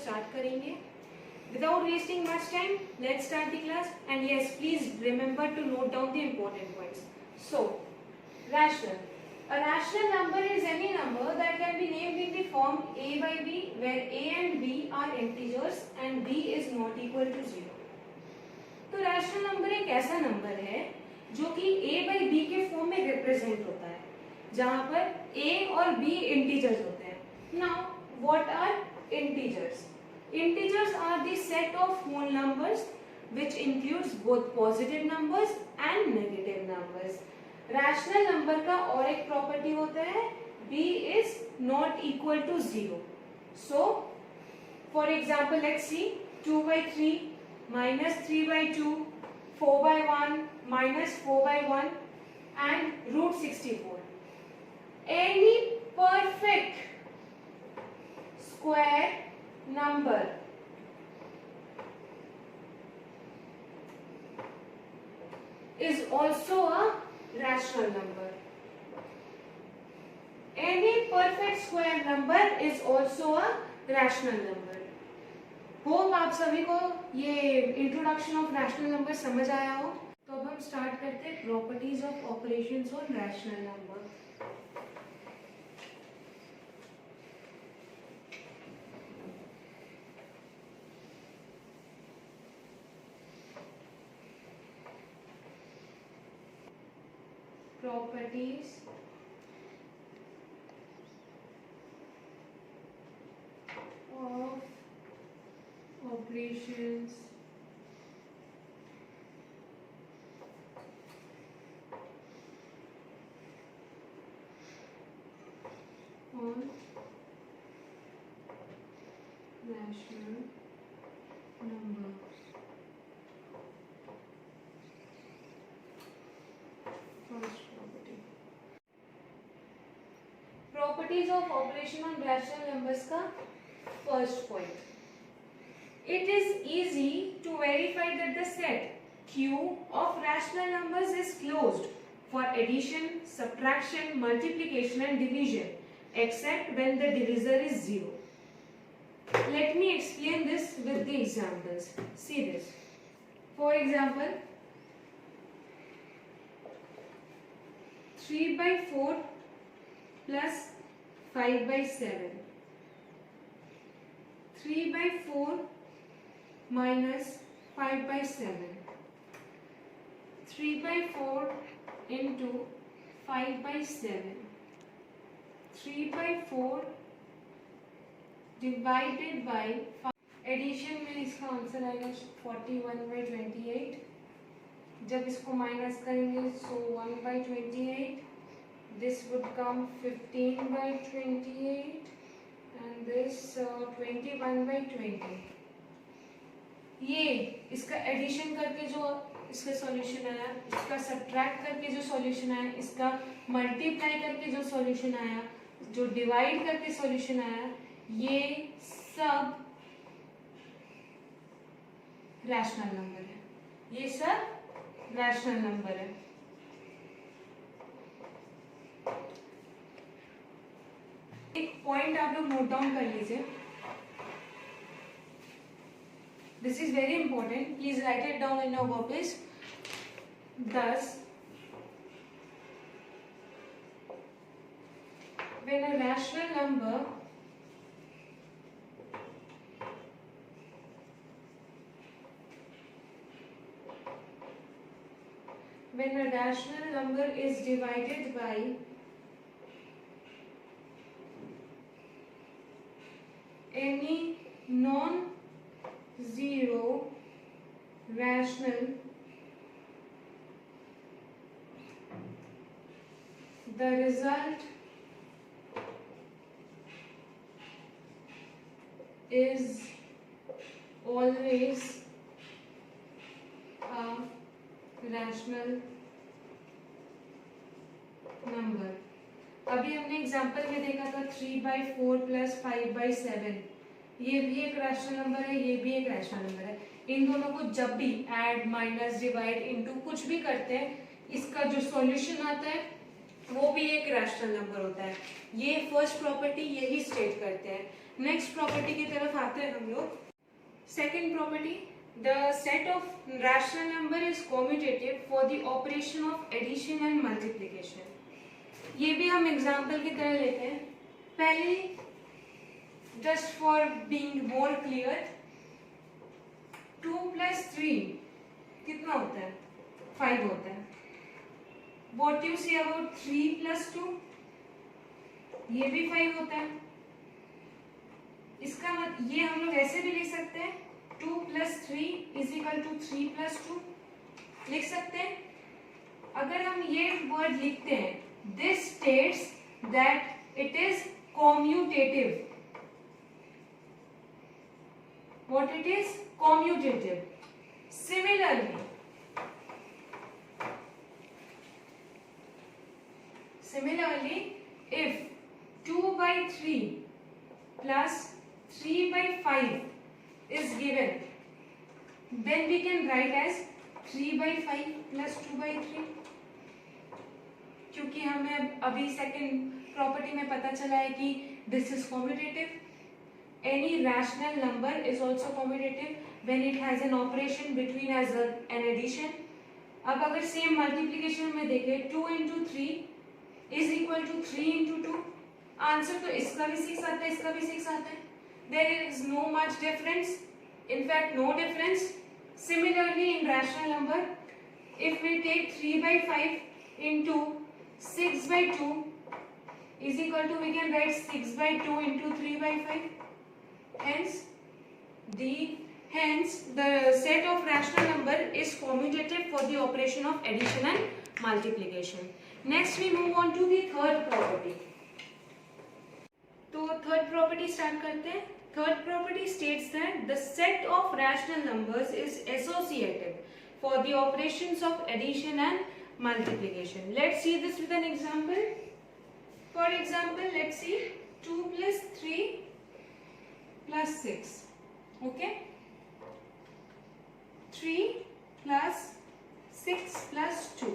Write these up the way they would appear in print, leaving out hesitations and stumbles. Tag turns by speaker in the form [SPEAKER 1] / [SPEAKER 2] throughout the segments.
[SPEAKER 1] Start करेंगे. Without wasting much time, let's start the class. And yes, please remember to note down the important points. So, rational. A rational number is any number that can be named in the form a by b, where a and b are integers and b is not equal to 0. तो rational number एक ऐसा number है जो कि a by b के form में represent होता है, जहाँ पर a और b integers होते हैं. Now, what are integers? Integers are the set of whole numbers which includes both positive numbers and negative numbers. Rational number का और एक property होता है b is not equal to 0. So, for example, let's see 2 by 3 minus 3 by 2, 4 by 1 minus 4 by 1 and root 64. Any perfect square number is also a rational number. Any perfect square number is also a rational number. Hope आप सभी को ये introduction of rational number समझ आया हो. तो अब हम स्टार्ट करते हैं properties of operations on rational number. Properties of operations on rational number. First property. Properties of operation on rational numbers का first point. It is easy to verify that the set Q of rational numbers is closed for addition, subtraction, multiplication and division, except when the divisor is 0. Let me explain this with the examples. See this. For example, 3 by 4 plus 5 by 7. 3 by 4 minus 5 by 7. 3 by 4 into 5 by 7. 3 by 4 divided by 5. Addition में इसका answer आएगा 41 by 28. जब इसको minus करेंगे so 1 by 28. This would come 15 by 28 and this 21 by 20. ये इसका addition करके जो इसका सॉल्यूशन आया, इसका सब्ट्रैक्ट करके जो सॉल्यूशन आया, इसका मल्टीप्लाई करके जो सॉल्यूशन आया, जो डिवाइड करके सॉल्यूशन आया, ये सब रैशनल नंबर है. ये सब रैशनल नंबर है. एक पॉइंट आप लोग नोट डाउन कर लीजिए. This is very important. Please right it down in your copies. Thus, when a rational number is divided by any non-zero rational, the result is always a rational number. अभी हमने example में देखा था 3 by 4 plus 5 by 7. ये भी एक rational number है, ये भी एक रैशनल नंबर है. इन दोनों को जब भी ऐड, माइनस, डिवाइड, इनटू कुछ भी करते हैं, इसका जो सॉल्यूशन आता है वो भी एक रैशनल नंबर होता है. ये फर्स्ट प्रॉपर्टी यही स्टेट करते हैं. नेक्स्ट प्रॉपर्टी की तरफ आते हैं हम लोग. Second property, the set of rational number is commutative for the operation of addition and multiplication. ये भी हम एग्जाम्पल की तरह लेते हैं. पहली, just for being more clear, 2 + 3 कितना होता है? 5 होता है. What you say about 3 + 2? ये भी 5 होता है. इसका मतलब ये हम लोग ऐसे भी लिख सकते हैं, 2 + 3 = 3 + 2 लिख सकते हैं. अगर हम ये वर्ड लिखते हैं, this states that it is commutative. What it is? Commutative. Similarly, if 2/3 plus 3/5 is given, then we can write as 3/5 plus 2/3. क्योंकि हमें अभी सेकेंड प्रॉपर्टी में पता चला है कि this is commutative. Any rational number is also commutative when it has an operation between as an addition. अब अगर सेम मल्टीप्लिकेशन में देखें, 2 × 3 is equal to 3 × 2. आंसर तो इसका भी 6 आता है, इसका भी 6 आता है. There is no much difference. In fact, no difference. Similarly, in rational number, if we take 3/5 into 6/2 is equal to, we can write 6/2 into 3/5. Hence, the set of rational number is commutative for the operation of addition and multiplication. Next, we move on to the third property. तो third property start करते हैं. Third property states that the set of rational numbers is associative for the operations of addition and multiplication. Let's see this with an example. For example, let's see 2 + 3 plus 6. Okay, 3 plus 6 plus 2.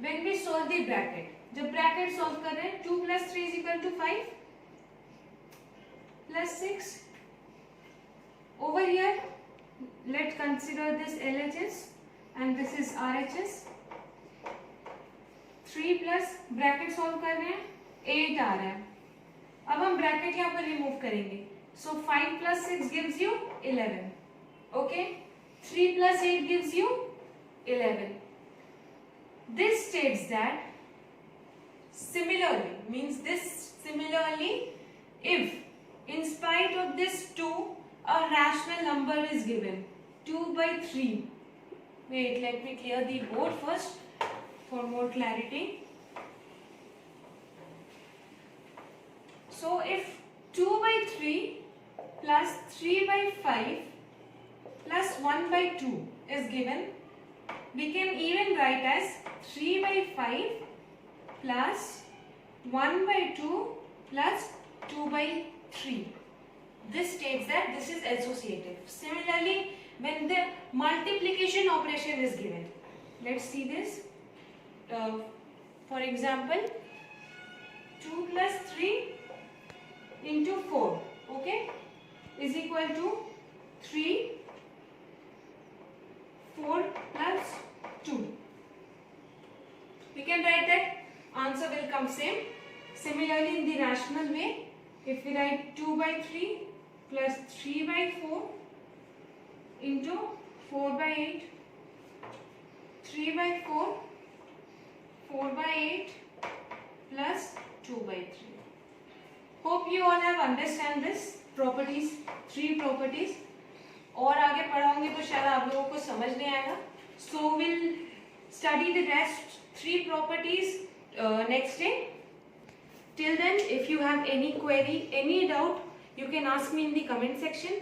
[SPEAKER 1] When we solve the bracket, जब bracket solve कर रहे हैं, 2 + 3 = 5 plus 6. Over here, let's consider this LHS and this is RHS. 3 plus bracket solve कर रहे हैं, 8 आ रहा है. अब हम ब्रैकेट यहाँ पर रिमूव करेंगे. सो 5 + 6 gives you 11. Okay, 3 + 8 gives you 11. This states that similarly, if in spite of this 2, a rational number is given, 2/3. Wait, let me clear the board first for more clarity. So if 2/3 plus 3/5 plus 1/2 is given, we can even write as 3/5 plus 1/2 plus 2/3. This states that this is associative. Similarly, when the multiplication operation is given, let's see this. For example, 2 + 3 into 4, okay, is equal to 3, 4 plus 2. We can write that answer will come same. Similarly, in the rational way, if we write 2/3 plus 3/4 into 4/8, 3/4, 4/8 plus 2/3. Hope you all have understand this properties, 3 properties. और आगे पढ़ाऊंगी तो शायद आप लोगों को समझ नहीं आएगा. So we'll study the rest 3 properties next day. Till then, if you have any query, any doubt, you can ask me in the comment section.